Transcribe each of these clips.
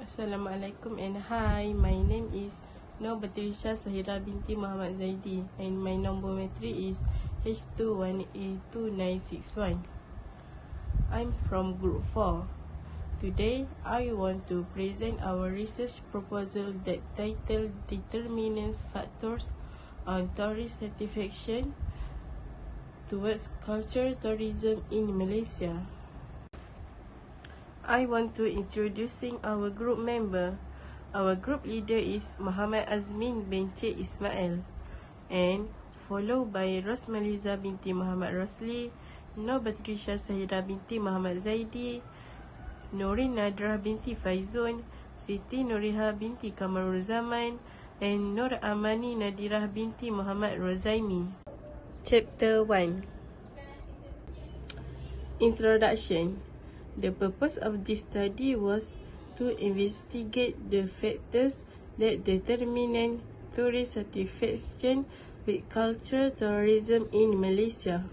Assalamualaikum and hi, my name is Nur Batrisha Sahira binti Muhammad Zaidi and my number is H2182961. I'm from Group 4. Today, I want to present our research proposal that titled Determinants Factors on Tourist Satisfaction towards Cultural Tourism in Malaysia. I want to introducing our group member. Our group leader is Muhammad Azmin bin Cik Ismail and followed by Rosmaliza binti Muhammad Rosli, Nur Batrisha Sahira binti Muhammad Zaidi, Nurin Nadrah binti Faizun, Siti Nuriha binti Kamarul Zaman, and Nur Amani Nadirah binti Muhammad Rozaimi. Chapter 1. Introduction. The purpose of this study was to investigate the factors that determine tourist satisfaction with cultural tourism in Malaysia.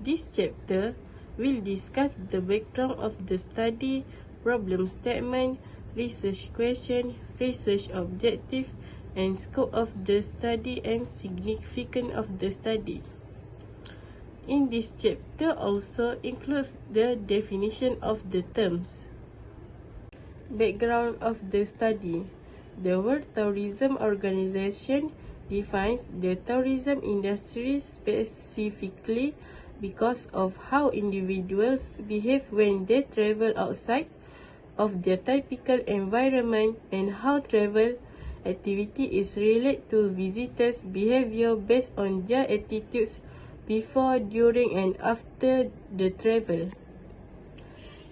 This chapter will discuss the background of the study, problem statement, research question, research objective, and scope of the study and significance of the study. In this chapter also includes the definition of the terms. Background of the study. The World Tourism Organization defines the tourism industry specifically because of how individuals behave when they travel outside of their typical environment and how travel activity is related to visitors' behavior based on their attitudes before, during, and after the travel.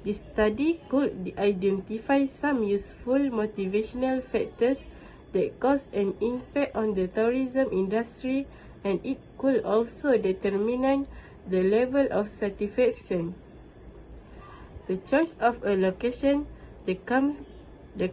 This study could identify some useful motivational factors that cause an impact on the tourism industry, and it could also determine the level of satisfaction. The choice of a location, the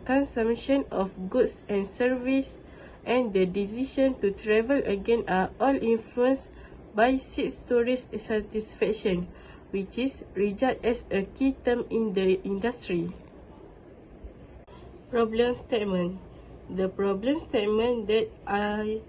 consumption of goods and service, and the decision to travel again are all influenced by six tourist satisfaction, which is regarded as a key term in the industry. Problem statement. The problem statement that I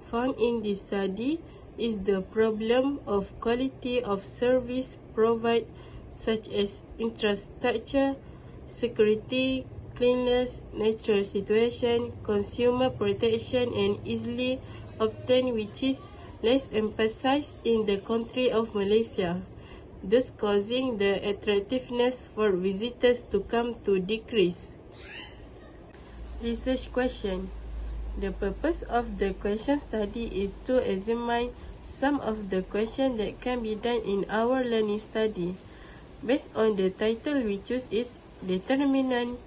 found in this study is the problem of quality of service provided, such as infrastructure, security, cleanliness, natural situation, consumer protection, and easily obtained, which is less emphasized in the country of Malaysia, thus causing the attractiveness for visitors to come to decrease. Research question. The purpose of the question study is to examine some of the questions that can be done in our learning study. Based on the title we choose is Determinant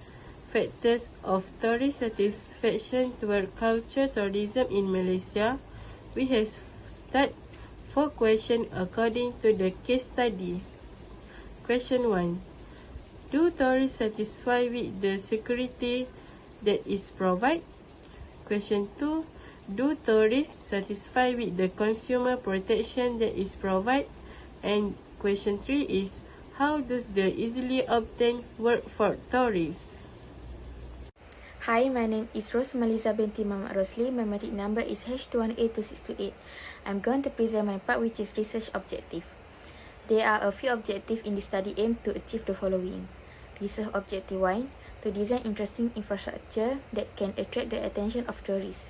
Factors of Tourist Satisfaction toward Culture Tourism in Malaysia, we have start 4 questions according to the case study. Question 1. Do tourists satisfy with the security that is provided? Question 2. Do tourists satisfy with the consumer protection that is provided? And question 3 is, how does the easily obtained work for tourists? Hi, my name is Rosmaliza binti Muhammad Rosli. My metric number is H2182628. I'm going to present my part, which is research objective. There are a few objectives in this study aimed to achieve the following. Research objective 1, to design interesting infrastructure that can attract the attention of tourists.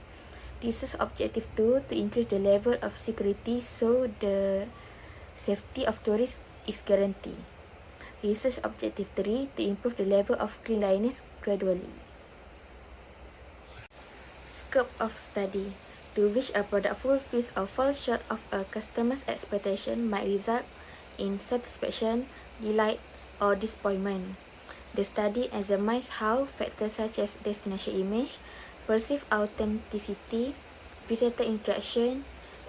Research objective 2, to increase the level of security so the safety of tourists is guaranteed. Research objective 3, to improve the level of cleanliness gradually. Scope of study. To which a product fulfills or falls short of a customer's expectation might result in satisfaction, delight, or disappointment. The study examines how factors such as destination image, perceived authenticity, visitor interaction,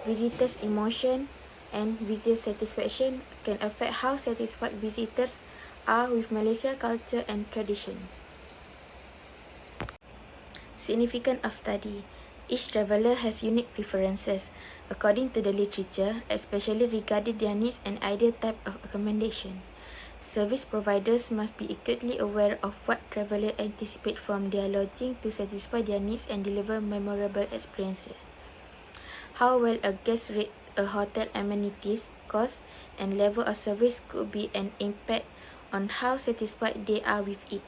visitors' emotion, and visitor satisfaction can affect how satisfied visitors are with Malaysia culture and tradition. Significance of study. Each traveller has unique preferences according to the literature, especially regarding their needs and ideal type of accommodation. Service providers must be acutely aware of what travelers anticipate from their lodging to satisfy their needs and deliver memorable experiences. How well a guest rates a hotel amenities, cost, and level of service could be an impact on how satisfied they are with it.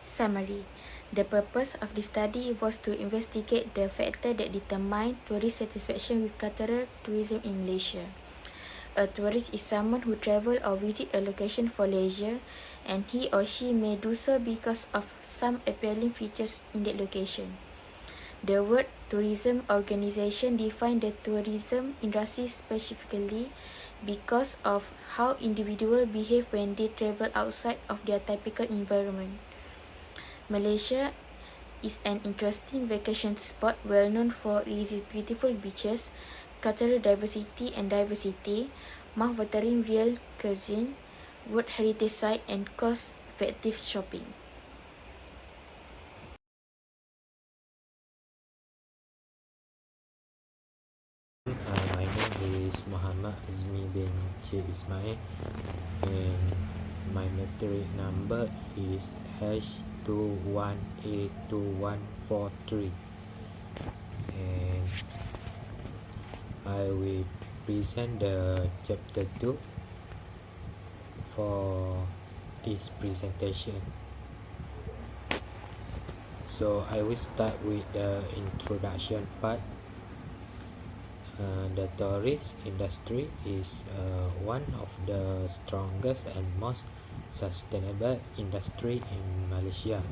Summary. The purpose of this study was to investigate the factors that determine tourist satisfaction with cultural tourism in Malaysia. A tourist is someone who travels or visits a location for leisure, and he or she may do so because of some appealing features in that location. The word tourism organization defines the tourism industry specifically because of how individuals behave when they travel outside of their typical environment. Malaysia is an interesting vacation spot well known for its beautiful beaches, cultural diversity, mouth-watering real cuisine, World Heritage Site, and cost-effective shopping. My name is Muhammad Azmi bin Cik Ismail, and my metric number is H21A2143, and I will present the chapter 2 for this presentation. So I will start with the introduction part. The tourist industry is one of the strongest and most sustainable industry in Malaysia.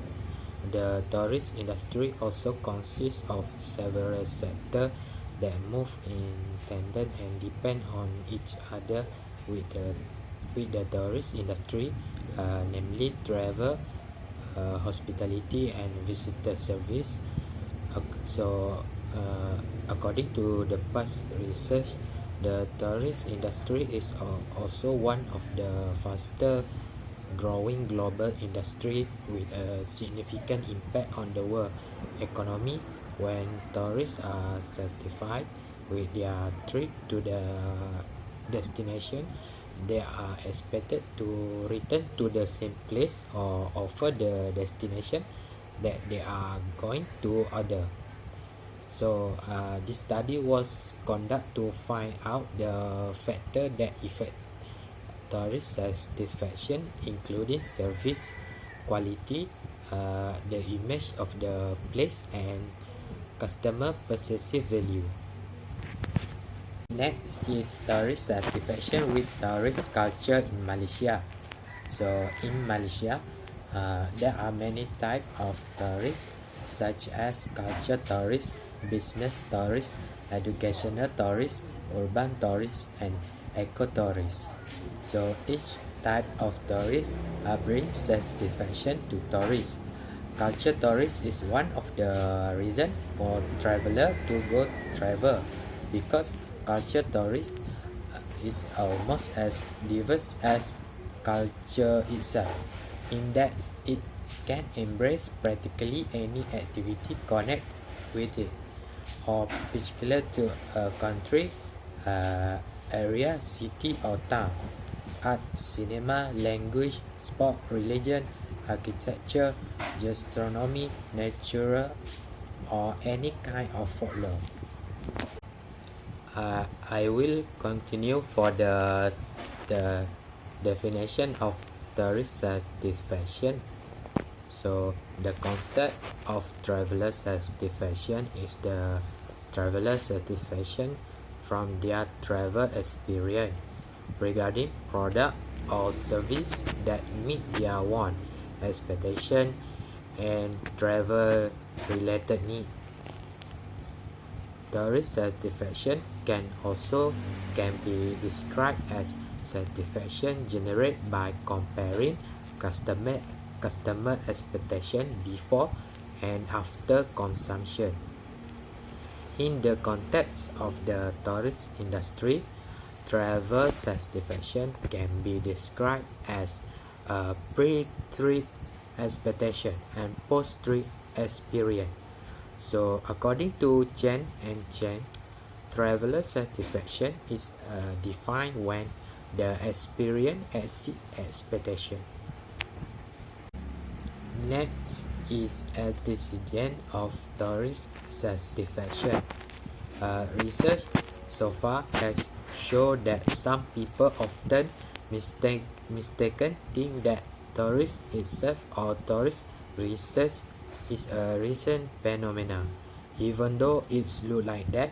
The tourist industry also consists of several sectors that move in tandem and depend on each other with the tourist industry, namely travel, hospitality, and visitor service. According to the past research, the tourist industry is also one of the faster growing global industry with a significant impact on the world economy. When tourists are satisfied with their trip to the destination, they are expected to return to the same place or offer the destination that they are going to other. So this study was conducted to find out the factor that affect tourist satisfaction, including service quality, the image of the place, and customer perceived value. Next is tourist satisfaction with tourist culture in Malaysia. So in Malaysia, there are many types of tourists, such as culture tourists, business tourists, educational tourists, urban tourists, and eco-tourists. So each type of tourist brings satisfaction to tourists. Culture tourist is one of the reasons for traveler to go travel, because culture tourist is almost as diverse as culture itself, in that it can embrace practically any activity connect with it, or particular to a country, area, city, or town. Art, cinema, language, sport, religion, architecture, gastronomy, natural, or any kind of folklore. I will continue for the definition of tourist satisfaction. So the concept of traveler satisfaction is the traveler satisfaction from their travel experience regarding product or service that meet their want, expectation, and travel related need. Tourist satisfaction can be described as satisfaction generated by comparing customer expectation before and after consumption. In the context of the tourist industry, travel satisfaction can be described as a pre-trip expectation and post-trip experience. So according to Chen and Chen, traveler satisfaction is defined when the experience exceeds expectation. Next is antecedent of tourist satisfaction. Research so far has shown that some people often mistaken think that tourism itself or tourist research is a recent phenomenon, even though it looks like that.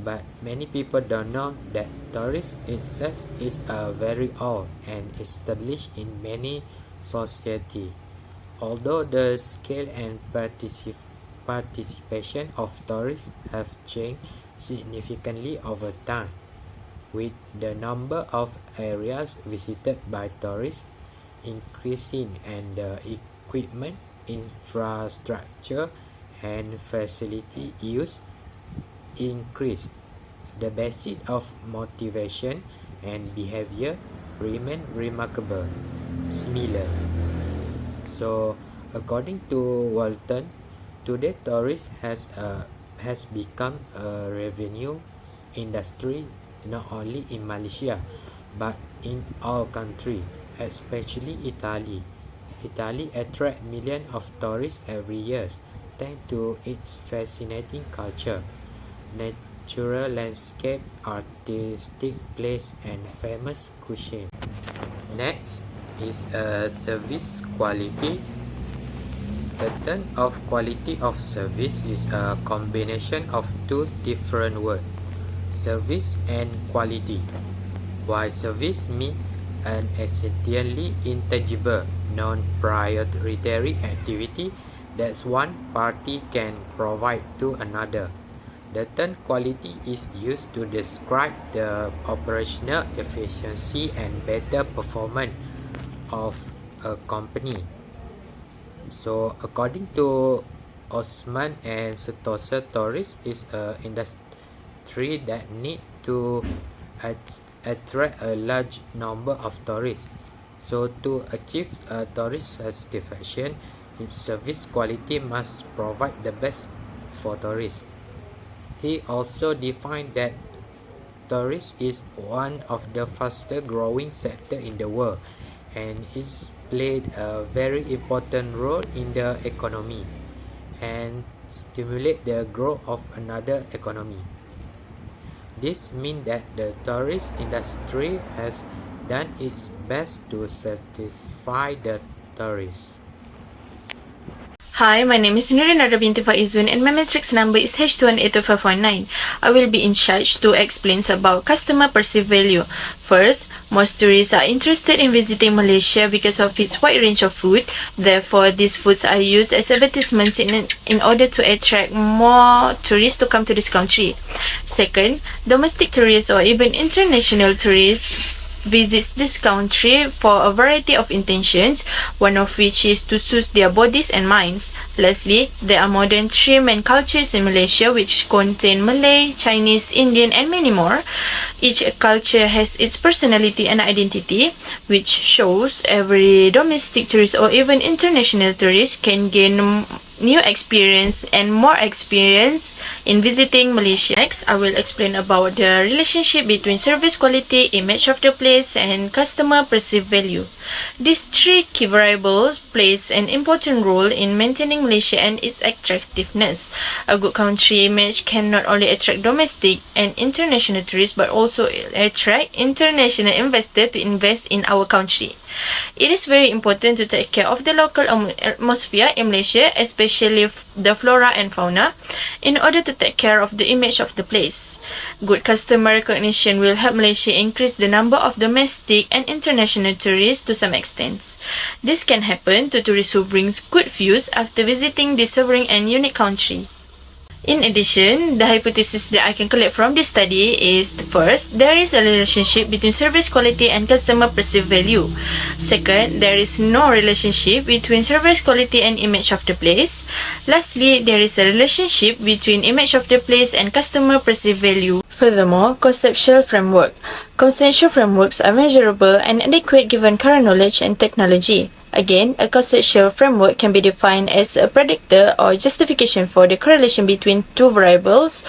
But many people don't know that tourism itself is very old and established in many societies. Although the scale and participation of tourists have changed significantly over time, with the number of areas visited by tourists increasing and the equipment, infrastructure, and facility use increase, the basis of motivation and behavior remain remarkable similar. So, according to Walton, today tourism has become a revenue industry not only in Malaysia but in all countries, especially Italy. Italy attracts millions of tourists every year thanks to its fascinating culture, natural landscape, artistic place, and famous cuisine. Next is service quality. The term of quality of service is a combination of two different words, service and quality. While service means an essentially intangible, non-proprietary activity that one party can provide to another, the term quality is used to describe the operational efficiency and better performance of a company. So, according to Osman and Sentosa, tourism is an industry that need to attract a large number of tourists. So, to achieve tourist satisfaction, service quality must provide the best for tourists. He also defined that tourism is one of the fastest growing sectors in the world and is played a very important role in the economy and stimulate the growth of another economy. This means that the tourist industry has done its best to satisfy the tourists. Hi, my name is Nurin Nada binti Faizun and my matrix number is H21825549. I will be in charge to explain about customer perceived value. First, most tourists are interested in visiting Malaysia because of its wide range of food. Therefore, these foods are used as advertisements in order to attract more tourists to come to this country. Second, domestic tourists or even international tourists visits this country for a variety of intentions, one of which is to soothe their bodies and minds. Lastly, there are more than 3 main cultures in Malaysia which contain Malay, Chinese, Indian and many more. Each culture has its personality and identity, which shows every domestic tourist or even international tourist can gain new experience and more experience in visiting Malaysia. Next, I will explain about the relationship between service quality, image of the place, and customer perceived value. These 3 key variables plays an important role in maintaining Malaysia and its attractiveness. A good country image can not only attract domestic and international tourists but also attract international investors to invest in our country. It is very important to take care of the local atmosphere in Malaysia, especially the flora and fauna, in order to take care of the image of the place. Good customer recognition will help Malaysia increase the number of domestic and international tourists to some extent. This can happen to tourists who brings good views after visiting this sovereign and unique country. In addition, the hypothesis that I can collect from this study is, first, there is a relationship between service quality and customer perceived value. Second, there is no relationship between service quality and image of the place. Lastly, there is a relationship between image of the place and customer perceived value. Furthermore, conceptual framework. Conceptual frameworks are measurable and adequate given current knowledge and technology. Again, a conceptual framework can be defined as a predictor or justification for the correlation between two variables.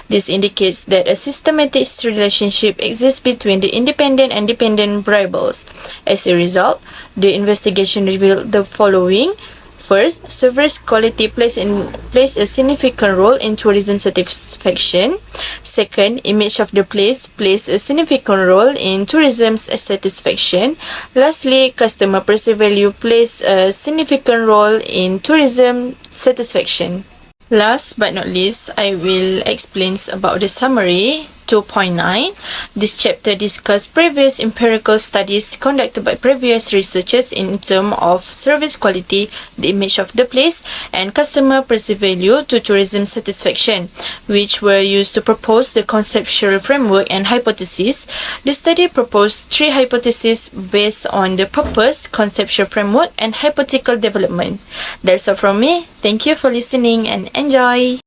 This indicates that a systematic relationship exists between the independent and dependent variables. As a result, the investigation revealed the following. First, service quality plays a significant role in tourism satisfaction. Second, image of the place plays a significant role in tourism satisfaction. Lastly, customer perceived value plays a significant role in tourism satisfaction. Last but not least, I will explain about the summary 2.9. This chapter discusses previous empirical studies conducted by previous researchers in terms of service quality, the image of the place, and customer perceived value to tourism satisfaction, which were used to propose the conceptual framework and hypotheses. The study proposed three hypotheses based on the purpose, conceptual framework, and hypothetical development. That's all from me. Thank you for listening and enjoy!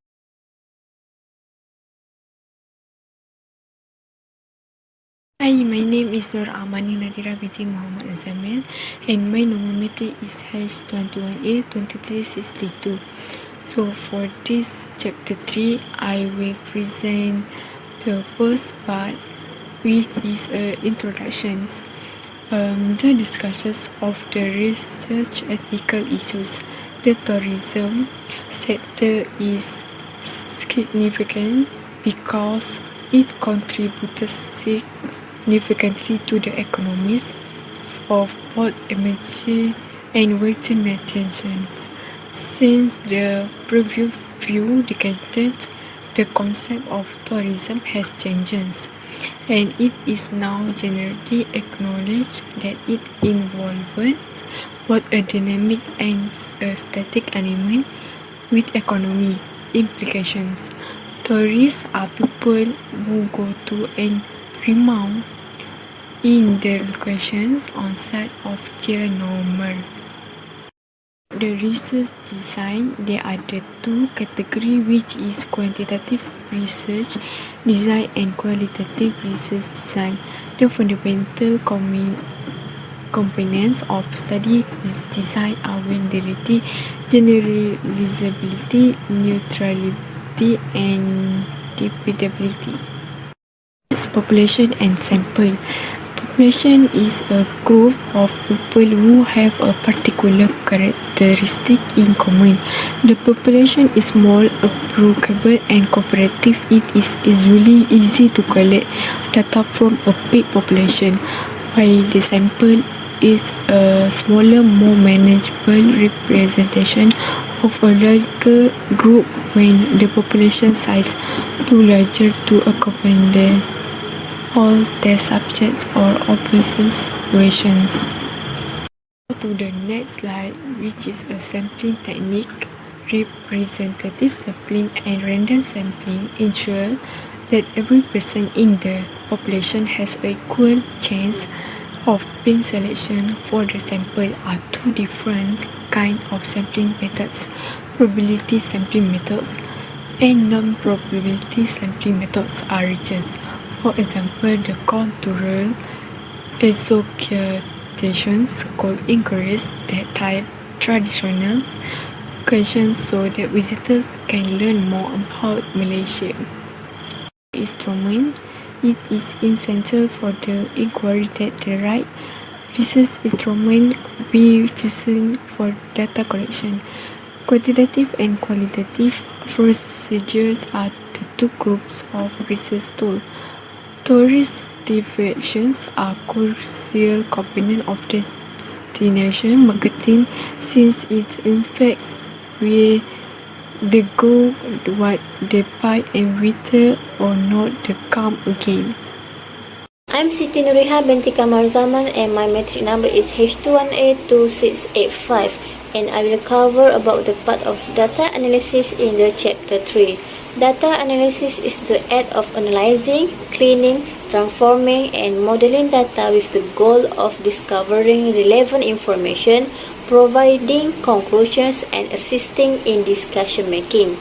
Hi, my name is Nur Amani Nadira binti Muhammad Azamil and my nomenclature is H1282362. So for this chapter 3, I will present the first part, which is introductions. The discussions of the research ethical issues. The tourism sector is significant because it contributes significantly to the economies of both emerging and Western nations. Since the previous few decades, the concept of tourism has changed, and it is now generally acknowledged that it involves both a dynamic and a static element with economic implications. Tourists are people who go to and remain in their locations outside of their normal. The research design, there are the two categories, which is quantitative research design and qualitative research design. The fundamental components of study design are validity, generalizability, neutrality, and repeatability. Population and sample. Population is a group of people who have a particular characteristic in common. The population is small, applicable, and cooperative. It is usually easy to collect data from a big population, while the sample is a smaller, more manageable representation of a larger group when the population size too larger to accommodate all test subjects or observations. To the next slide, which is a sampling technique. Representative sampling and random sampling ensure that every person in the population has an equal chance of being selected for the sample. Are two different kinds of sampling methods: probability sampling methods and non-probability sampling methods are used. For example, the contour associations could encourage that type traditional questions so that visitors can learn more about Malaysia. Instrument. It is essential for the inquiry that the right research instrument be chosen for data collection. Quantitative and qualitative procedures are the two groups of research tools. Tourist definitions are crucial component of destination marketing since it affects where they go, what they buy, and whether or not they come again. I'm Siti Nuriha binti Kamar Zaman and my metric number is H2182685 and I will cover about the part of data analysis in the chapter 3. Data analysis is the act of analyzing, cleaning, transforming, and modeling data with the goal of discovering relevant information, providing conclusions, and assisting in discussion making.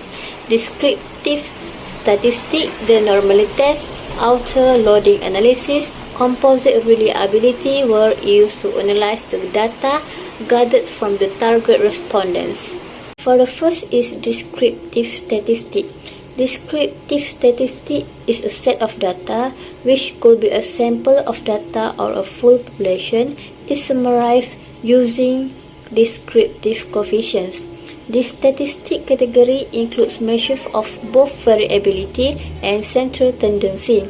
Descriptive statistics, the normality test, outer loading analysis, composite reliability were used to analyze the data gathered from the target respondents. For the first is descriptive statistic. Descriptive statistic is a set of data which could be a sample of data or a full population is summarized using descriptive coefficients. This statistic category includes measures of both variability and central tendency.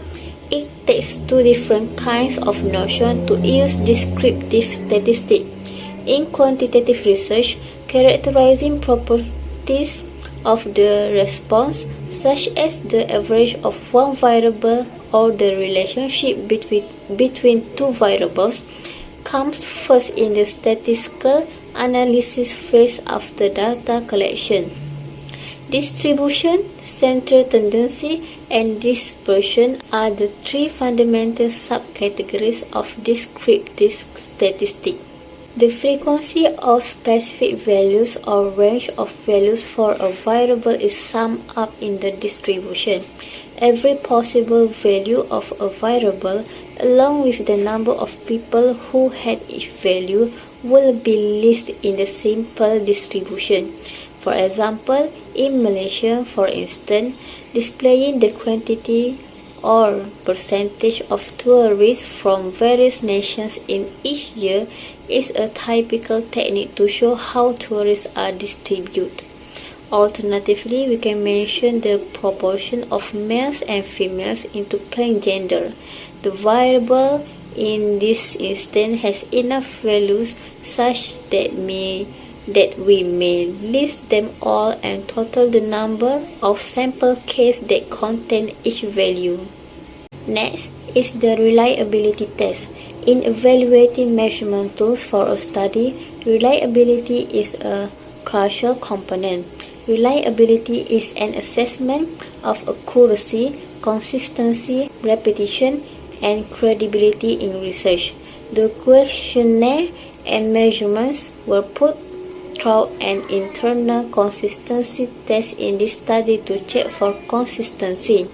It takes two different kinds of notion to use descriptive statistic. In quantitative research, characterizing properties of the response, such as the average of one variable or the relationship between two variables, comes first in the statistical analysis phase after data collection. Distribution, central tendency, and dispersion are the three fundamental subcategories of descriptive statistics. The frequency of specific values or range of values for a variable is summed up in the distribution. Every possible value of a variable, along with the number of people who had each value, will be listed in the simple distribution. For example, in Malaysia, for instance, displaying the quantity or percentage of tourists from various nations in each year is a typical technique to show how tourists are distributed. Alternatively, we can mention the proportion of males and females into plain gender. The variable in this instance has enough values such that we may list them all and total the number of sample cases that contain each value. Next is the reliability test. In evaluating measurement tools for a study, reliability is a crucial component. Reliability is an assessment of accuracy, consistency, repetition, and credibility in research. The questionnaire and measurements were put through an internal consistency test in this study to check for consistency.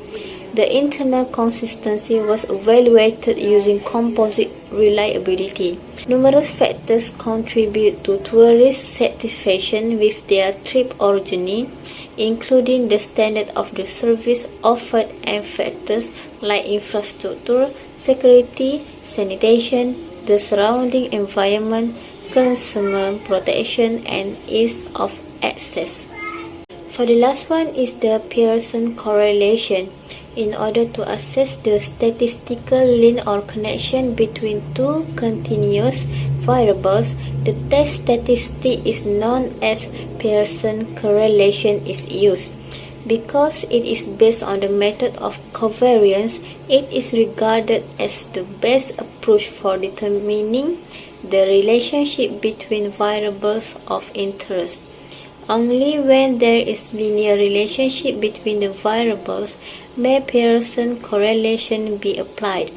The internal consistency was evaluated using composite reliability. Numerous factors contribute to tourist satisfaction with their trip or journey, including the standard of the service offered and factors like infrastructure, security, sanitation, the surrounding environment, consumer protection, and ease of access. For the last one is the Pearson correlation. In order to assess the statistical link or connection between two continuous variables, the test statistic is known as Pearson correlation is used. Because it is based on the method of covariance, it is regarded as the best approach for determining the relationship between variables of interest. Only when there is linear relationship between the variables may Pearson correlation be applied.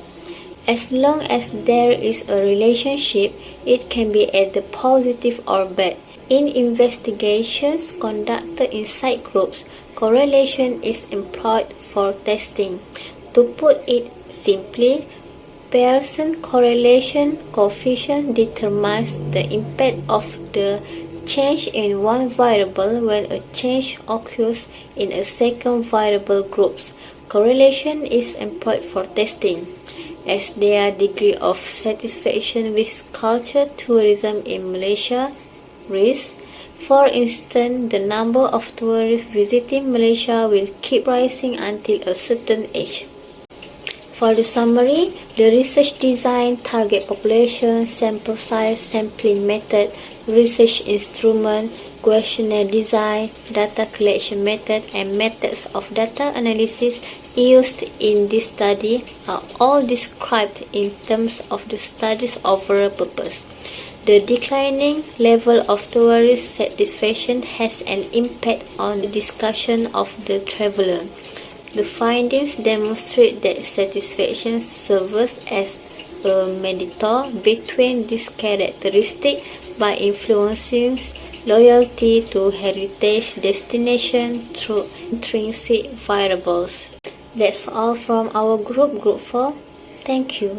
As long as there is a relationship, it can be either positive or bad. In investigations conducted inside groups, correlation is employed for testing. To put it simply, Pearson correlation coefficient determines the impact of the change in one variable when a change occurs in a second variable groups. Correlation is employed for testing, as their degree of satisfaction with culture tourism in Malaysia varies. For instance, the number of tourists visiting Malaysia will keep rising until a certain age. For the summary, the research design, target population, sample size, sampling method, research instrument, questionnaire design, data collection method, and methods of data analysis used in this study are all described in terms of the study's overall purpose. The declining level of tourist satisfaction has an impact on the discussion of the traveler. The findings demonstrate that satisfaction serves as a mediator between these characteristics by influencing loyalty to heritage destination through intrinsic variables. That's all from our group 4. Thank you.